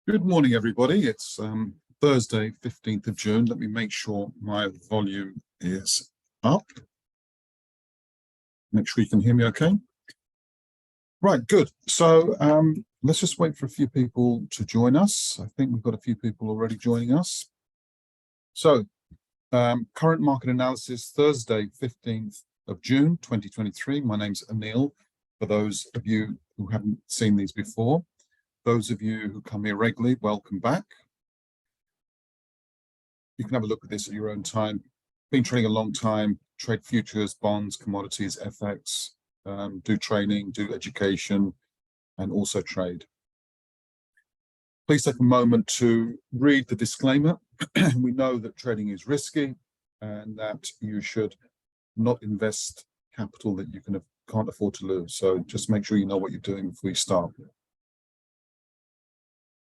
Good morning, everybody. It's Thursday, 15th of June. Let me make sure my volume is up. Make sure you can hear me okay. Right, good. So let's just wait for a few people to join us. I think we've got a few people already joining us. So current market analysis, Thursday, 15th of June, 2023. My name's Anil, for those of you who haven't seen these before. Those of you who come here regularly, welcome back. You can have a look at this at your own time. Been trading a long time, trade futures, bonds, commodities, FX, do training, do education, and also trade. Please take a moment to read the disclaimer. We know that trading is risky and that you should not invest capital that you can't afford to lose. So just make sure you know what you're doing before you start.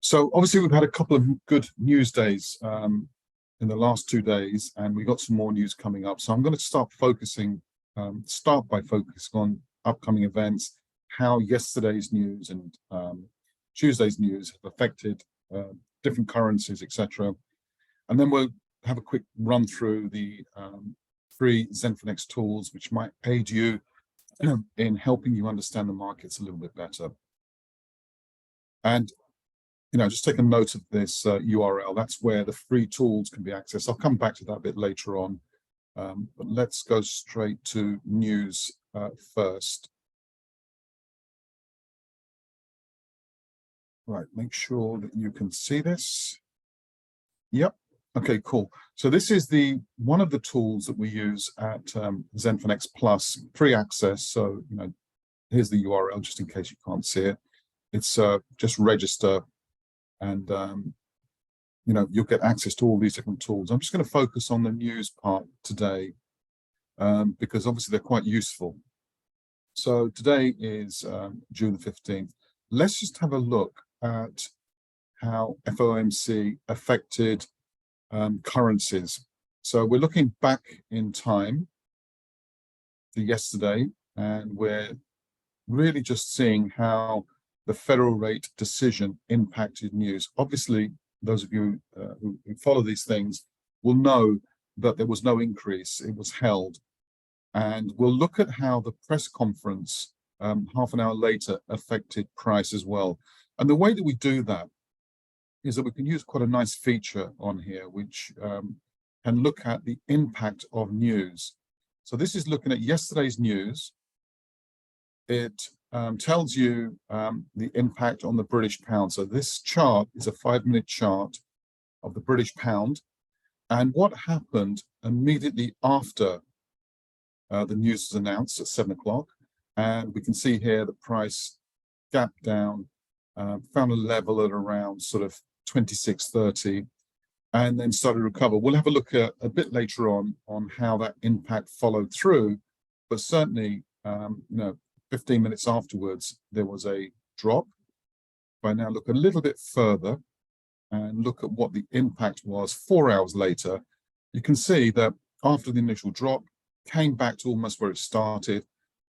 So obviously we've had a couple of good news days in the last 2 days, and we got some more news coming up. So I'm going to start by focusing on upcoming events, how yesterday's news and Tuesday's news have affected different currencies, etc. And then we'll have a quick run through the free ZenFinex tools, which might aid you in helping you understand the markets a little bit better. And just take a note of this URL. That's where the free tools can be accessed. I'll come back to that a bit later on, but let's go straight to news first. Right, make sure that you can see this. Yep. Okay, cool. So this is one of the tools that we use at ZenFinex Plus, free access. So here's the URL just in case you can't see it. It's just register. And you'll get access to all these different tools. I'm just going to focus on the news part today because obviously they're quite useful. So today is June the 15th. Let's just have a look at how FOMC affected currencies. So we're looking back in time to yesterday, and we're really just seeing how the federal rate decision impacted news. Obviously, those of you who follow these things will know that there was no increase, it was held. And we'll look at how the press conference half an hour later affected price as well. And the way that we do that is that we can use quite a nice feature on here, which can look at the impact of news. So this is looking at yesterday's news. It tells you the impact on the British pound. So this chart is a 5-minute chart of the British pound and what happened immediately after the news was announced at 7 o'clock. And we can see here the price gapped down, found a level at around sort of 26.30 and then started to recover. We'll have a look at a bit later on how that impact followed through, but certainly 15 minutes afterwards, there was a drop. If I now look a little bit further and look at what the impact was 4 hours later, you can see that after the initial drop, came back to almost where it started,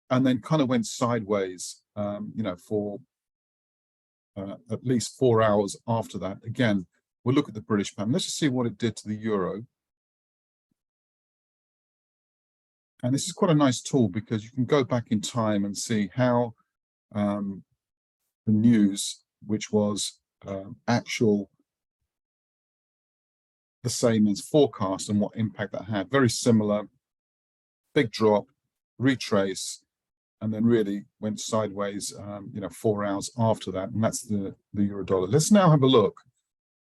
and then kind of went sideways, for at least 4 hours after that. Again, we'll look at the British pound. Let's just see what it did to the euro. And this is quite a nice tool because you can go back in time and see how the news, which was the same as forecast and what impact that had. Very similar, big drop, retrace, and then really went sideways, 4 hours after that. And that's the euro dollar. Let's now have a look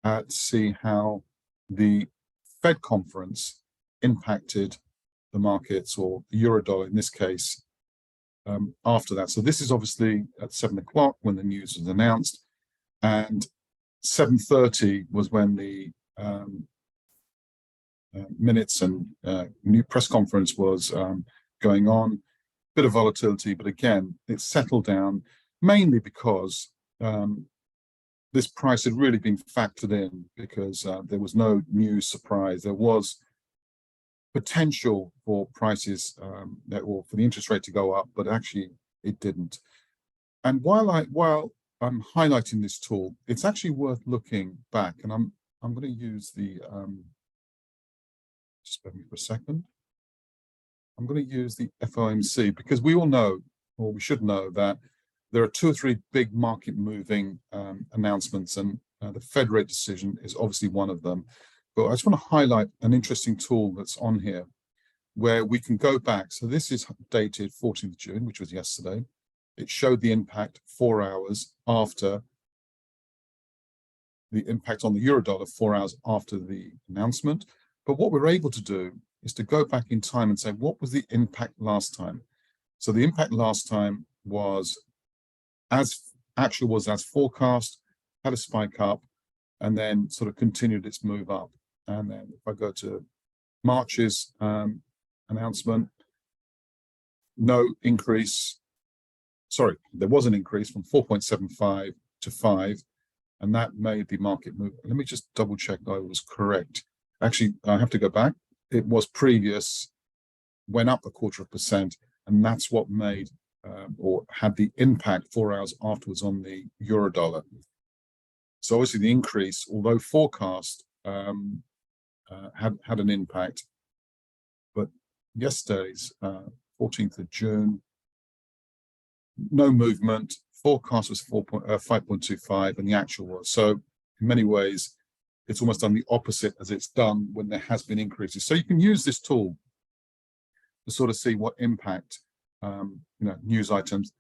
at see how the Fed conference impacted the markets, or the euro dollar in this case, after that. So this is obviously at 7 o'clock when the news was announced, and 7:30 was when the minutes and new press conference was going on. Bit of volatility, but again, it settled down mainly because this price had really been factored in because there was no new surprise. There was potential for prices or for the interest rate to go up, but actually it didn't. And while I'm highlighting this tool, it's actually worth looking back, and I'm going to use the just bear with me for a second. I'm going to use the FOMC because we all know, or we should know, that there are 2 or 3 big market moving announcements, and the Fed rate decision is obviously one of them. But I just want to highlight an interesting tool that's on here where we can go back. So this is dated 14th of June, which was yesterday. It showed the impact 4 hours after the impact on the euro dollar, 4 hours after the announcement. But what we're able to do is to go back in time and say, what was the impact last time? So the impact last time was as forecast, had a spike up, and then sort of continued its move up. And then if I go to March's announcement, no increase. Sorry, there was an increase from 4.75 to 5, and that made the market move. Let me just double check I was correct. Actually, I have to go back. It was previous, went up 0.25%, and that's what made or had the impact 4 hours afterwards on the euro dollar. So obviously the increase, although forecast, had an impact. But yesterday's 14th of June, no movement. Forecast was 5.25, and the actual was. So in many ways, it's almost done the opposite as it's done when there has been increases. So you can use this tool to sort of see what impact news items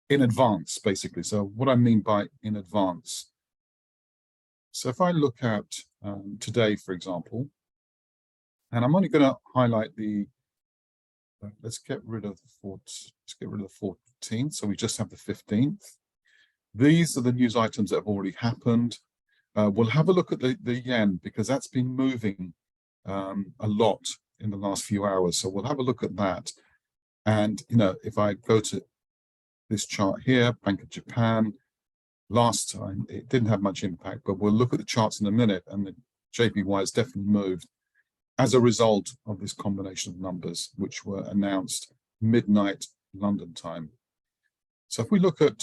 in advance, basically. So what I mean by in advance. So if I look at today, for example, and I'm only going to highlight the. Let's get rid of the 14th. So we just have the 15th. These are the news items that have already happened. We'll have a look at the yen because that's been moving a lot in the last few hours. So we'll have a look at that. And, if I go to this chart here, Bank of Japan, last time it didn't have much impact, but we'll look at the charts in a minute, and the JPY has definitely moved as a result of this combination of numbers, which were announced midnight London time. So if we look at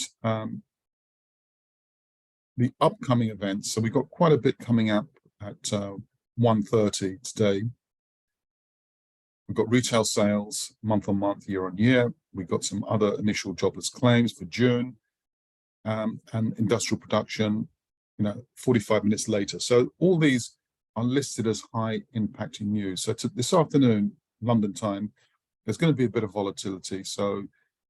the upcoming events, so we've got quite a bit coming up at 1:30 today. We've got retail sales month on month, year on year. We've got some other initial jobless claims for June, and industrial production, 45 minutes later. So all these are listed as high impacting news. So this afternoon, London time, there's going to be a bit of volatility. So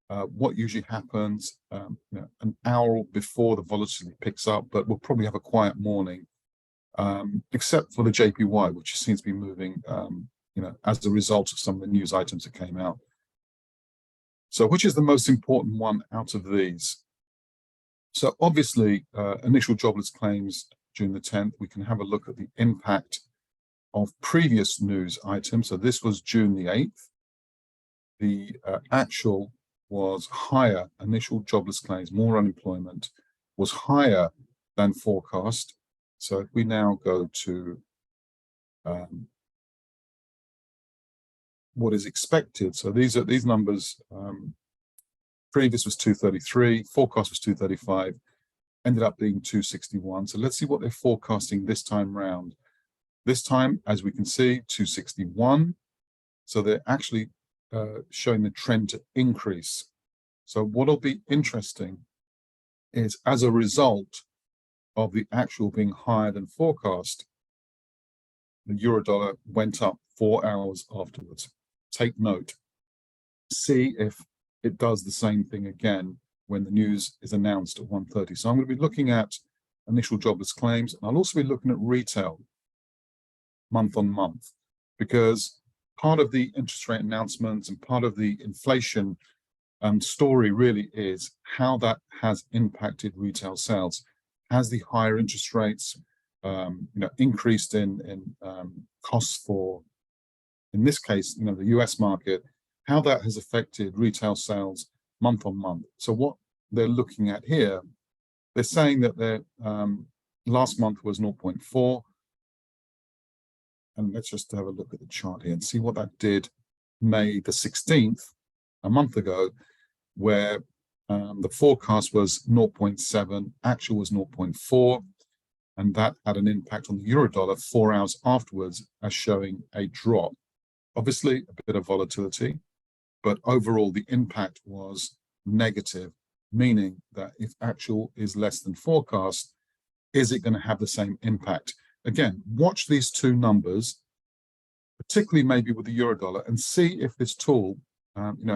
what usually happens, an hour before the volatility picks up, but we'll probably have a quiet morning, except for the JPY, which seems to be moving, as a result of some of the news items that came out. So which is the most important one out of these? So obviously, initial jobless claims June the 10th, we can have a look at the impact of previous news items. So this was June the 8th. The actual was higher, initial jobless claims, more unemployment, was higher than forecast. So if we now go to what is expected, so these numbers, previous was 233, forecast was 235, ended up being 261. So let's see what they're forecasting this time round. This time, as we can see, 261. So they're actually showing the trend to increase. So what'll be interesting is, as a result of the actual being higher than forecast, the euro dollar went up 4 hours afterwards. Take note. See if it does the same thing again when the news is announced at 1:30. So I'm going to be looking at initial jobless claims, and I'll also be looking at retail month on month, because part of the interest rate announcements and part of the inflation story really is how that has impacted retail sales. Has the higher interest rates increased in costs for, in this case, the US market, how that has affected retail sales month on month. So what they're looking at here, they're saying that their last month was 0.4. And let's just have a look at the chart here and see what that did May the 16th, a month ago, where The forecast was 0.7, actual was 0.4, and that had an impact on the euro dollar 4 hours afterwards, as showing a drop. Obviously, a bit of volatility, but overall the impact was negative, meaning that if actual is less than forecast, is it going to have the same impact? Again, watch these two numbers, particularly maybe with the euro dollar, and see if this tool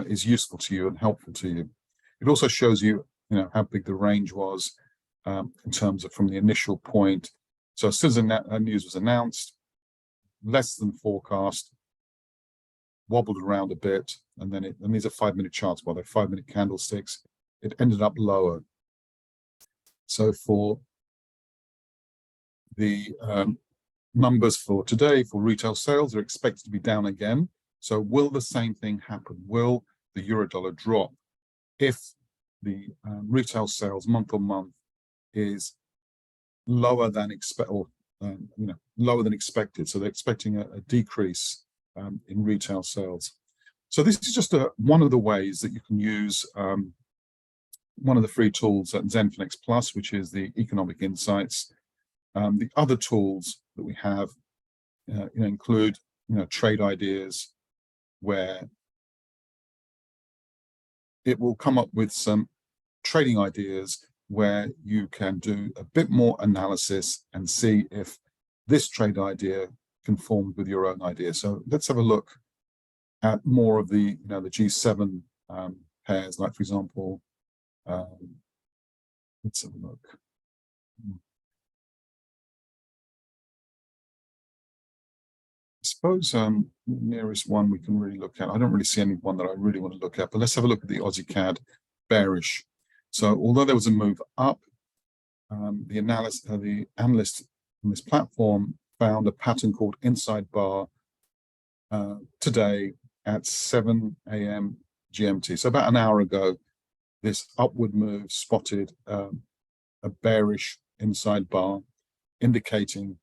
is useful to you and helpful to you. It also shows you, how big the range was in terms of from the initial point. So as soon as the news was announced, less than forecast, wobbled around a bit, and then and these are 5-minute charts, they're 5-minute candlesticks, it ended up lower. So for the numbers for today for retail sales are expected to be down again. So will the same thing happen? Will the euro dollar drop if the retail sales month on month is lower than lower than expected? So they're expecting a decrease in retail sales. So this is just one of the ways that you can use one of the free tools at ZenFinex Plus, which is the economic insights. The other tools that we have include trade ideas, where it will come up with some trading ideas where you can do a bit more analysis and see if this trade idea conforms with your own idea. So let's have a look at more of the the G7 pairs, like for example, let's have a look. I suppose the nearest one we can really look at, I don't really see any one that I really want to look at, but let's have a look at the Aussie CAD bearish. So although there was a move up, the analyst on this platform found a pattern called inside bar today at 7 a.m. GMT. So about an hour ago, this upward move spotted a bearish inside bar, indicating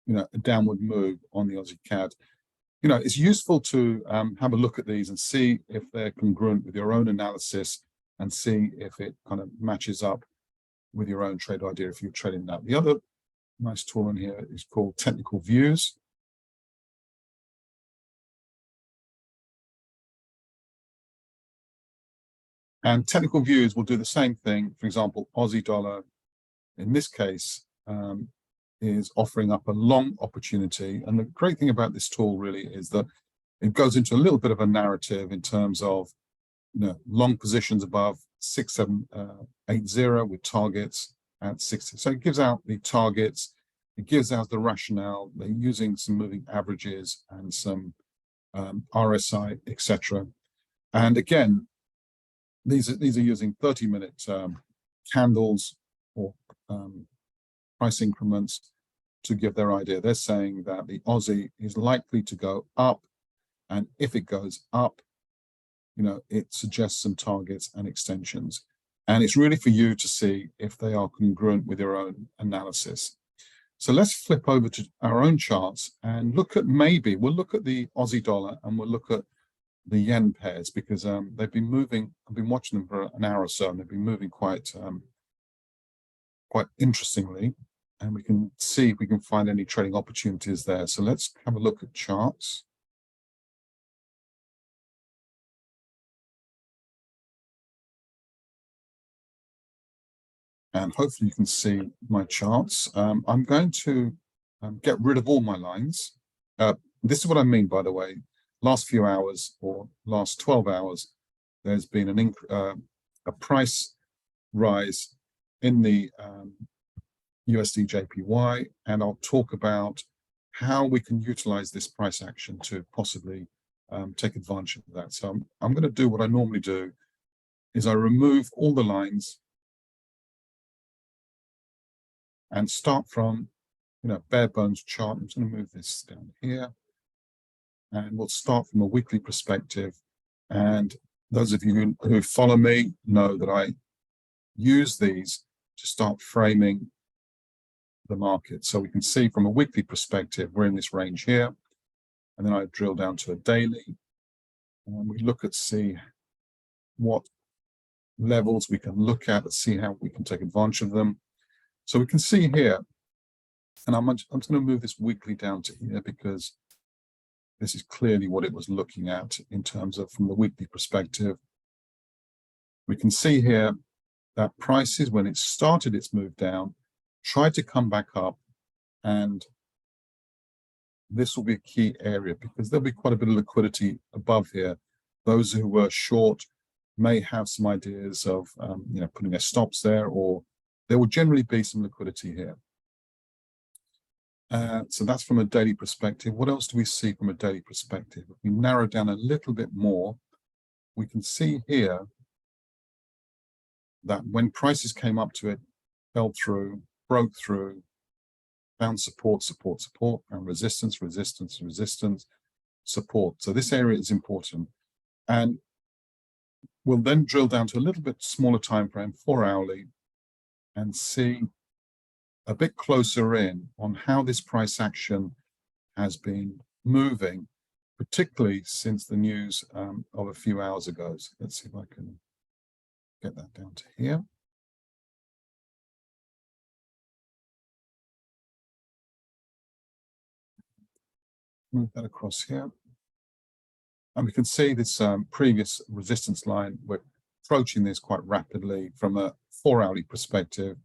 a downward move on the Aussie CAD. It's useful to have a look at these and see if they're congruent with your own analysis, and see if it kind of matches up with your own trade idea if you're trading that. The other nice tool in here is called Technical Views. And Technical Views will do the same thing. For example, Aussie dollar, in this case, is offering up a long opportunity. And the great thing about this tool really is that it goes into a little bit of a narrative in terms of long positions above 6780 with targets at 60. So it gives out the targets, it gives out the rationale. They're using some moving averages and some RSI, etc. And again, these are using 30-minute candles or price increments to give their idea. They're saying that the Aussie is likely to go up, and if it goes up, it suggests some targets and extensions. And it's really for you to see if they are congruent with your own analysis. So let's flip over to our own charts and look at, we'll look at the Aussie dollar and we'll look at the yen pairs, because they've been moving. I've been watching them for an hour or so, and they've been moving quite interestingly. And we can see if we can find any trading opportunities there. So let's have a look at charts. And hopefully you can see my charts. I'm going to get rid of all my lines. This is what I mean, by the way. Last few hours, or last 12 hours, there's been a price rise in the USD JPY, and I'll talk about how we can utilize this price action to possibly take advantage of that. So I'm going to do what I normally do, is I remove all the lines and start from bare bones chart. I'm just going to move this down here, and we'll start from a weekly perspective. And those of you who follow me know that I use these to start framing the market. So we can see from a weekly perspective, we're in this range here, and then I drill down to a daily, and we look at see what levels we can look at and see how we can take advantage of them. So we can see here, and I'm just going to move this weekly down to here because this is clearly what it was looking at in terms of from the weekly perspective. We can see here that prices, when it started its move down, tried to come back up, and this will be a key area because there'll be quite a bit of liquidity above here. Those who were short may have some ideas of putting their stops there, or there will generally be some liquidity here. So that's from a daily perspective. What else do we see from a daily perspective? If we narrow down a little bit more, we can see here that when prices came up to it, fell through, broke through, found support, support, support, and resistance, resistance, resistance, support. So this area is important. And we'll then drill down to a little bit smaller time frame, 4 hourly, and see a bit closer in on how this price action has been moving, particularly since the news of a few hours ago. So let's see if I can get that down to here. Move that across here. And we can see this previous resistance line. We're approaching this quite rapidly from a 4 hourly perspective.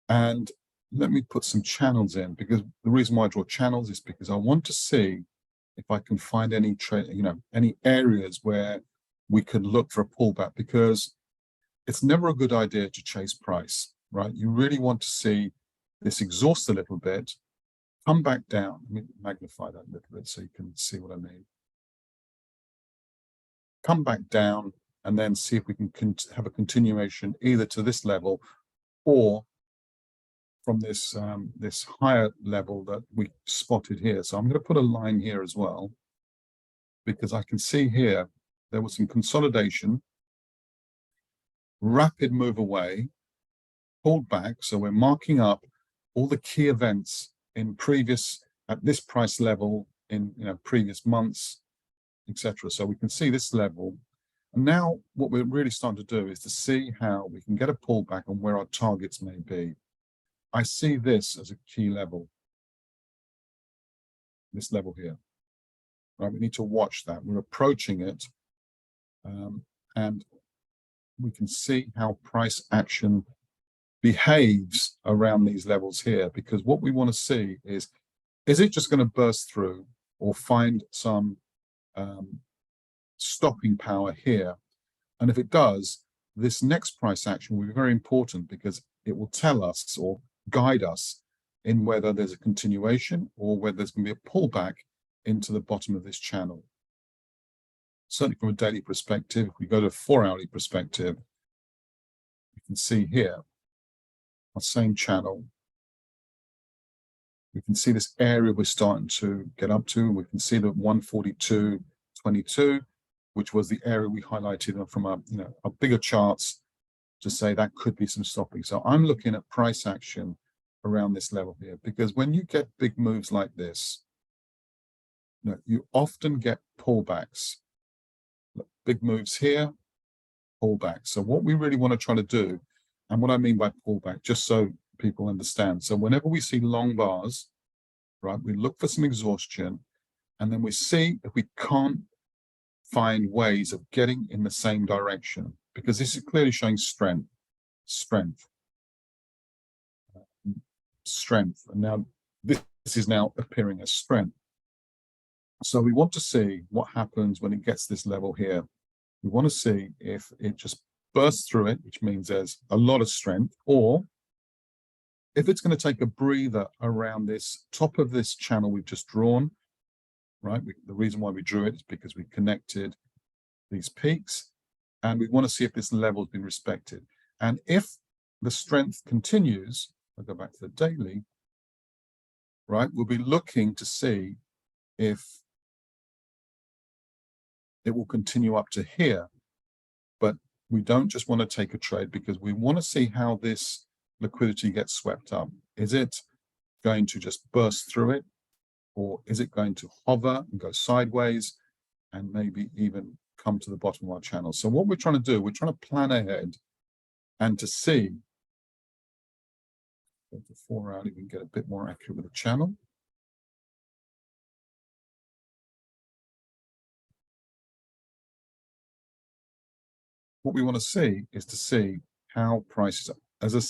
And let me put some channels in, because the reason why I draw channels is because I want to see if I can find any any areas where we could look for a pullback, because it's never a good idea to chase price, right? You really want to see this exhaust a little bit, come back down. Let me magnify that a little bit so you can see what I mean. Come back down and then see if we can have a continuation either to this level or from this this higher level that we spotted here. So I'm going to put a line here as well, because I can see here there was some consolidation, rapid move away, pulled back. So we're marking up all the key events in previous, at this price level in previous months, etc. So we can see this level. And now what we're really starting to do is to see how we can get a pullback on where our targets may be. I see this as a key level, this level here. Right, we need to watch that. We're approaching it, and we can see how price action behaves around these levels here, because what we want to see is it just going to burst through or find some stopping power here? And if it does, this next price action will be very important, because it will tell us or guide us in whether there's a continuation or whether there's going to be a pullback into the bottom of this channel. Certainly from a daily perspective, if we go to a 4 hourly perspective, you can see here our same channel. We can see this area we're starting to get up to. We can see the 142.22, which was the area we highlighted from our bigger charts to say that could be some stopping. So I'm looking at price action around this level here, because when you get big moves like this, you often get pullbacks. Look, big moves here, pullback. So what we really want to try to do, and what I mean by pullback, just so people understand. So whenever we see long bars, right, we look for some exhaustion, and then we see if we can't find ways of getting in the same direction, because this is clearly showing strength. And now this is now appearing as strength. So we want to see what happens when it gets this level here. We want to see if it just bursts through it, which means there's a lot of strength, or if it's going to take a breather around this top of this channel we've just drawn, right? The reason why we drew it is because we connected these peaks, and we want to see if this level has been respected. And if the strength continues, I'll go back to the daily, right? We'll be looking to see if it will continue up to here. But we don't just want to take a trade, because we want to see how this liquidity gets swept up. Is it going to just burst through it, or is it going to hover and go sideways and maybe even come to the bottom of our channel. So what we're trying to do, we're trying to plan ahead and to see, before hourly, we can get a bit more accurate with the channel. What we want to see is to see how prices, as a,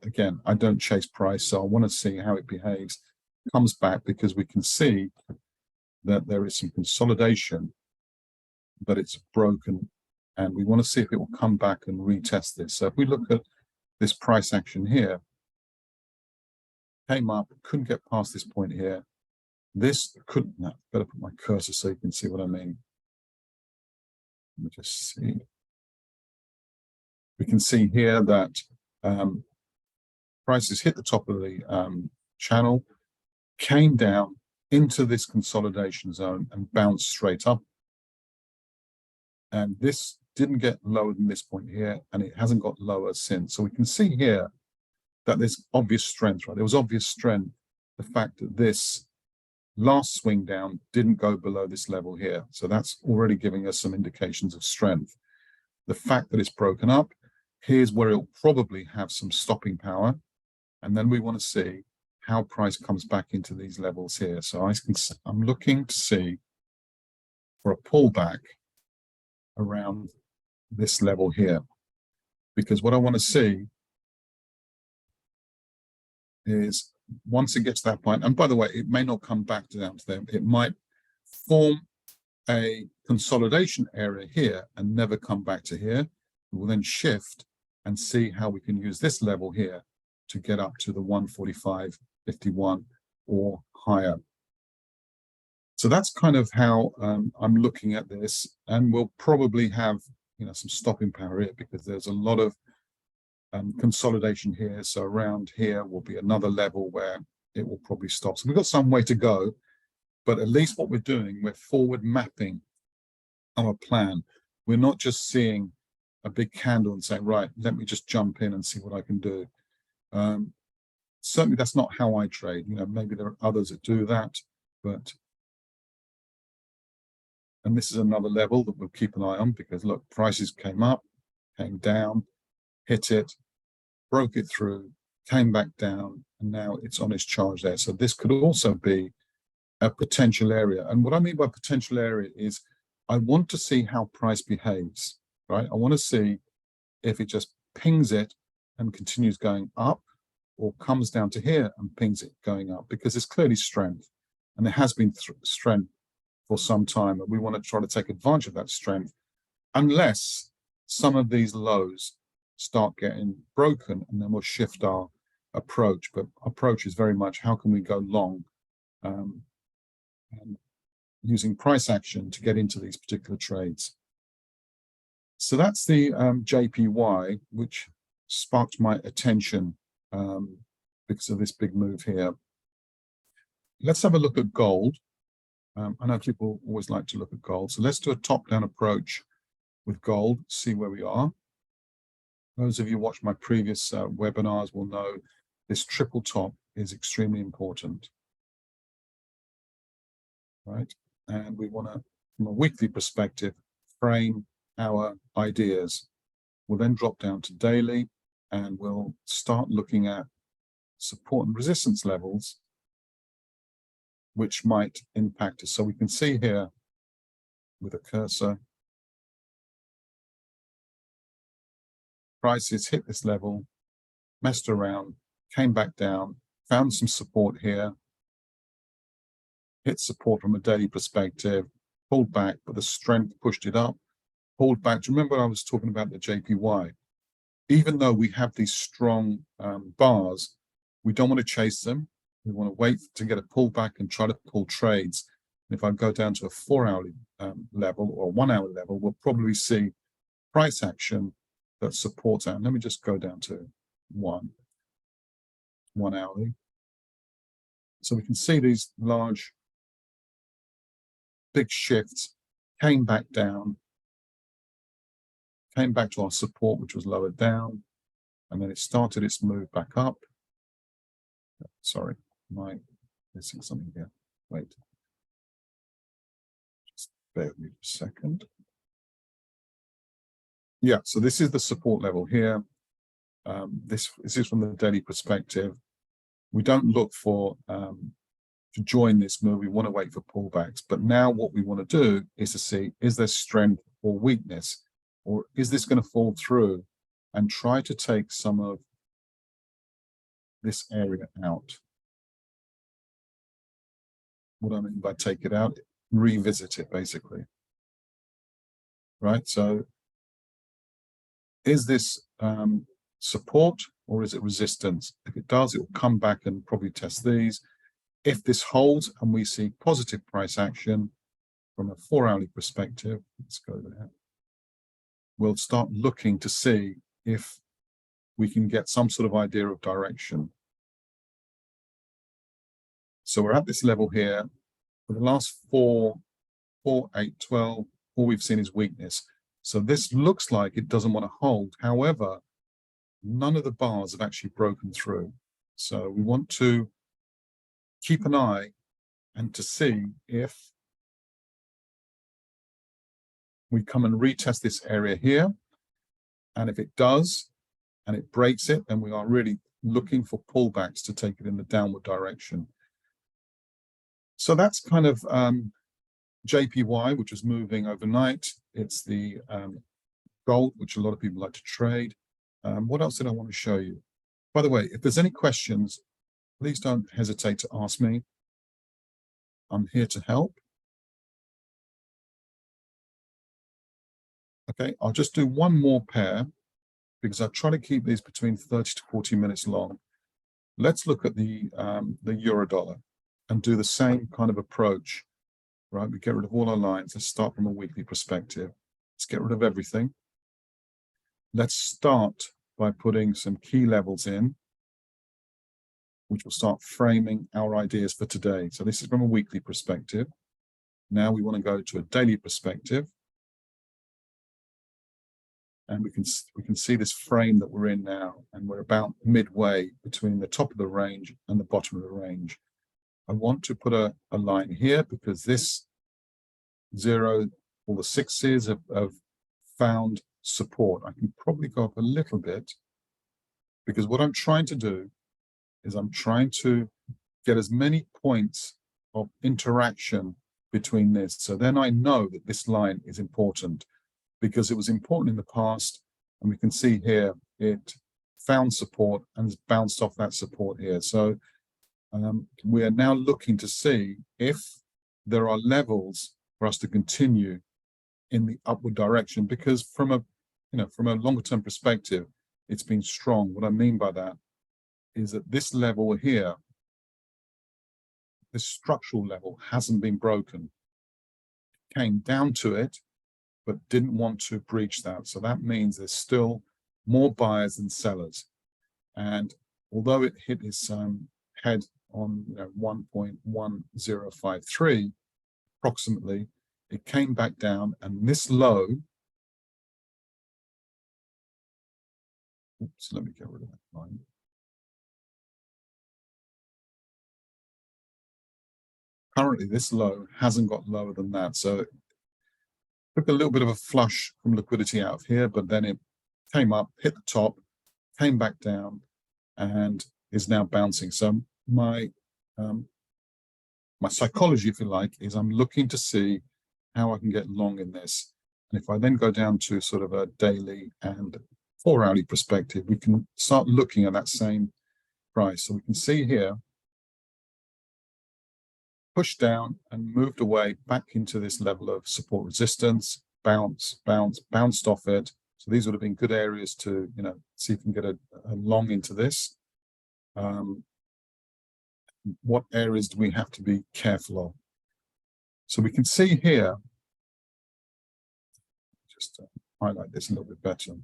again, I don't chase price, so I want to see how it behaves, comes back, because we can see that there is some consolidation, but it's broken, and we want to see if it will come back and retest this. So if we look at this price action here, came up, couldn't get past this point here. This couldn't, no, better put my cursor so you can see what I mean. Let me just see. We can see here that prices hit the top of the channel, came down into this consolidation zone and bounced straight up. And this didn't get lower than this point here, and it hasn't got lower since. So we can see here that there's obvious strength, right? There was obvious strength, the fact that this last swing down didn't go below this level here. So that's already giving us some indications of strength. The fact that it's broken up, here's where it'll probably have some stopping power. And then we want to see how price comes back into these levels here. So I'm looking to see for a pullback around this level here, because what I want to see is once it gets to that point, and by the way, it may not come back down to them, it might form a consolidation area here and never come back to here. We'll then shift and see how we can use this level here to get up to the 145.51 or higher. So that's kind of how I'm looking at this, and we'll probably have some stopping power here, because there's a lot of consolidation here. So around here will be another level where it will probably stop. So we've got some way to go, but at least what we're doing, we're forward mapping our plan. We're not just seeing a big candle and saying, right, let me just jump in and see what I can do. Certainly that's not how I trade. Maybe there are others that do that, but and this is another level that we'll keep an eye on, because look, prices came up, came down, hit it, broke it through, came back down, and now it's on its charge there. So this could also be a potential area. And what I mean by potential area is I want to see how price behaves, right? I want to see if it just pings it and continues going up, or comes down to here and pings it going up, because there's clearly strength, and there has been strength for some time, and we want to try to take advantage of that strength, unless some of these lows start getting broken, and then we'll shift our approach. But approach is very much how can we go long, and using price action to get into these particular trades. So that's the JPY, which sparked my attention because of this big move here. Let's have a look at gold. I know people always like to look at gold, so let's do a top-down approach with gold, see where we are. Those of you who watched my previous webinars will know this triple top is extremely important, right? And we want to, from a weekly perspective, frame our ideas. We'll then drop down to daily, and we'll start looking at support and resistance levels, which might impact us. So we can see here with a cursor, prices hit this level, messed around, came back down, found some support here, hit support from a daily perspective, pulled back, but the strength pushed it up, pulled back. Do you remember I was talking about the JPY? Even though we have these strong bars, we don't want to chase them. We want to wait to get a pullback and try to pull trades. And if I go down to a 4-hourly level or 1-hour level, we'll probably see price action that supports that. And let me just go down to 1 hourly. So we can see these large, big shifts, came back down, came back to our support, which was lower down, and then it started its move back up. Sorry, am missing something here? Wait. Just bear with me a second. Yeah, so this is the support level here. This is from the daily perspective. We don't look for to join this move. We want to wait for pullbacks. But now what we want to do is to see, is there strength or weakness? Or is this going to fall through? And try to take some of this area out. What I mean by take it out, revisit it basically. Right? So is this support or is it resistance? If it does, it will come back and probably test these. If this holds and we see positive price action from a 4-hourly perspective, let's go there. We'll start looking to see if we can get some sort of idea of direction. So we're at this level here. For the last 4, 8, 12, all we've seen is weakness. So this looks like it doesn't want to hold. However, none of the bars have actually broken through. So we want to keep an eye and to see if we come and retest this area here. And if it does, and it breaks it, then we are really looking for pullbacks to take it in the downward direction. So that's kind of JPY, which is moving overnight. It's the gold, which a lot of people like to trade. What else did I want to show you? By the way, if there's any questions, please don't hesitate to ask me. I'm here to help. Okay, I'll just do one more pair because I try to keep these between 30 to 40 minutes long. Let's look at the euro dollar and do the same kind of approach, right? We get rid of all our lines. Let's start from a weekly perspective. Let's get rid of everything. Let's start by putting some key levels in, which will start framing our ideas for today. So this is from a weekly perspective. Now we want to go to a daily perspective. And we can see this frame that we're in now, and we're about midway between the top of the range and the bottom of the range. I want to put a line here because this 0, all the 6s have found support. I can probably go up a little bit because what I'm trying to do is I'm trying to get as many points of interaction between this. So then I know that this line is important, because it was important in the past, and we can see here it found support and has bounced off that support here. So we are now looking to see if there are levels for us to continue in the upward direction, because from a longer term perspective, it's been strong. What I mean by that is that this level here, this structural level, hasn't been broken. It came down to it, but didn't want to breach that. So that means there's still more buyers than sellers. And although it hit its head on 1.1053 approximately, it came back down, and this low, oops, let me get rid of that line. Currently, this low hasn't got lower than that. So took a little bit of a flush from liquidity out of here, but then it came up, hit the top, came back down, and is now bouncing. So my psychology, if you like, is I'm looking to see how I can get long in this. And if I then go down to sort of a daily and 4-hourly perspective, we can start looking at that same price. So we can see here, pushed down and moved away back into this level of support resistance, bounced off it. So these would have been good areas to, see if we can get a long into this. What areas do we have to be careful of? So we can see here, just highlight this a little bit better.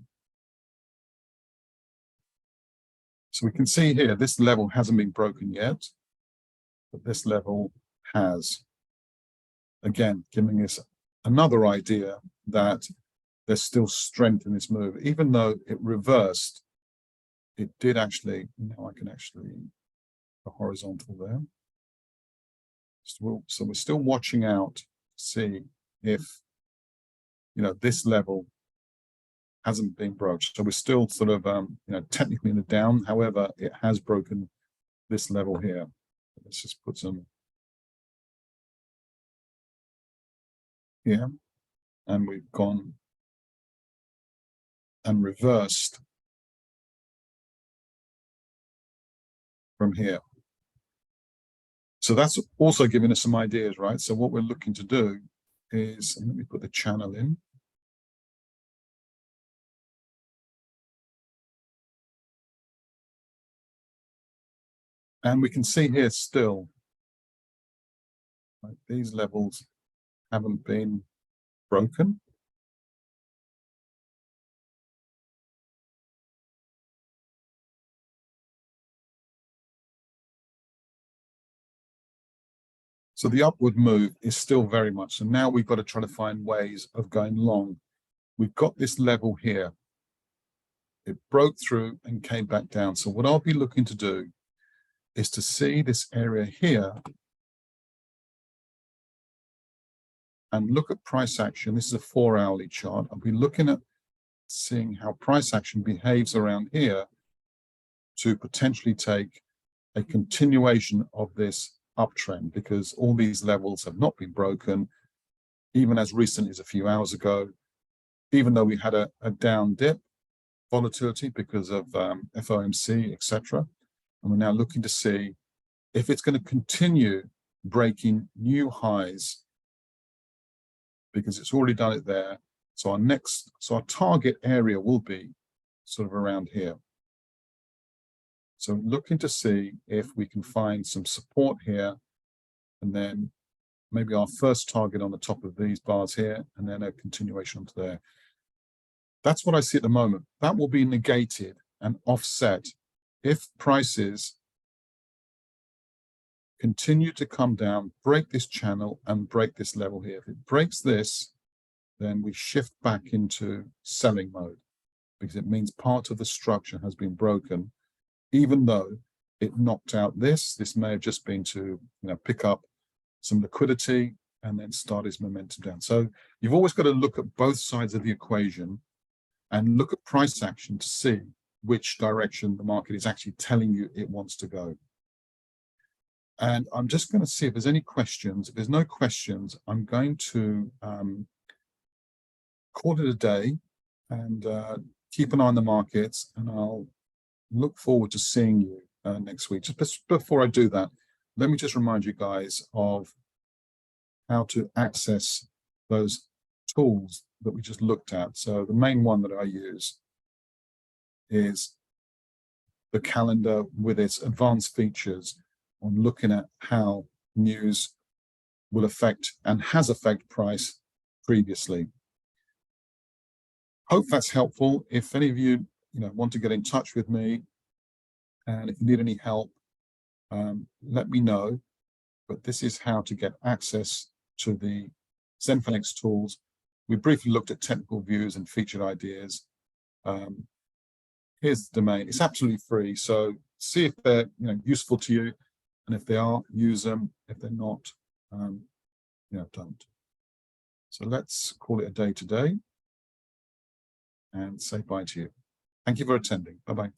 So we can see here, this level hasn't been broken yet, but this level has. Again, giving us another idea that there's still strength in this move. Even though it reversed, it did actually, now I can actually, the horizontal there. So we're still watching out to see if, this level hasn't been broached. So we're still sort of, technically in the down. However, it has broken this level here. Let's just put some here, and we've gone and reversed from here. So that's also giving us some ideas, right? So what we're looking to do is, let me put the channel in. And we can see here still, right, these levels haven't been broken. So the upward move is still very much. So now we've got to try to find ways of going long. We've got this level here. It broke through and came back down. So what I'll be looking to do is to see this area here and look at price action. This is a 4-hourly chart. I'll be looking at seeing how price action behaves around here to potentially take a continuation of this uptrend, because all these levels have not been broken, even as recent as a few hours ago, even though we had a down dip volatility because of FOMC, etc. And we're now looking to see if it's going to continue breaking new highs, because it's already done it there. So our target area will be sort of around here. So looking to see if we can find some support here, and then maybe our first target on the top of these bars here, and then a continuation onto there. That's what I see at the moment. That will be negated and offset if prices continue to come down, break this channel, and break this level here. If it breaks this, then we shift back into selling mode, because it means part of the structure has been broken, even though it knocked out this. This may have just been to pick up some liquidity and then start its momentum down. So you've always got to look at both sides of the equation and look at price action to see which direction the market is actually telling you it wants to go. And I'm just going to see if there's any questions. If there's no questions, I'm going to call it a day and keep an eye on the markets, and I'll look forward to seeing you next week. Just before I do that, let me just remind you guys of how to access those tools that we just looked at. So the main one that I use is the calendar with its advanced features on looking at how news will affect and has affected price previously. Hope that's helpful. If any of you want to get in touch with me, and if you need any help, let me know. But this is how to get access to the ZenFinex tools. We briefly looked at technical views and featured ideas. Here's the domain. It's absolutely free, so see if they're useful to you, and if they are, use them. If they're not, don't. So let's call it a day today and say bye to you. Thank you for attending. Bye-bye.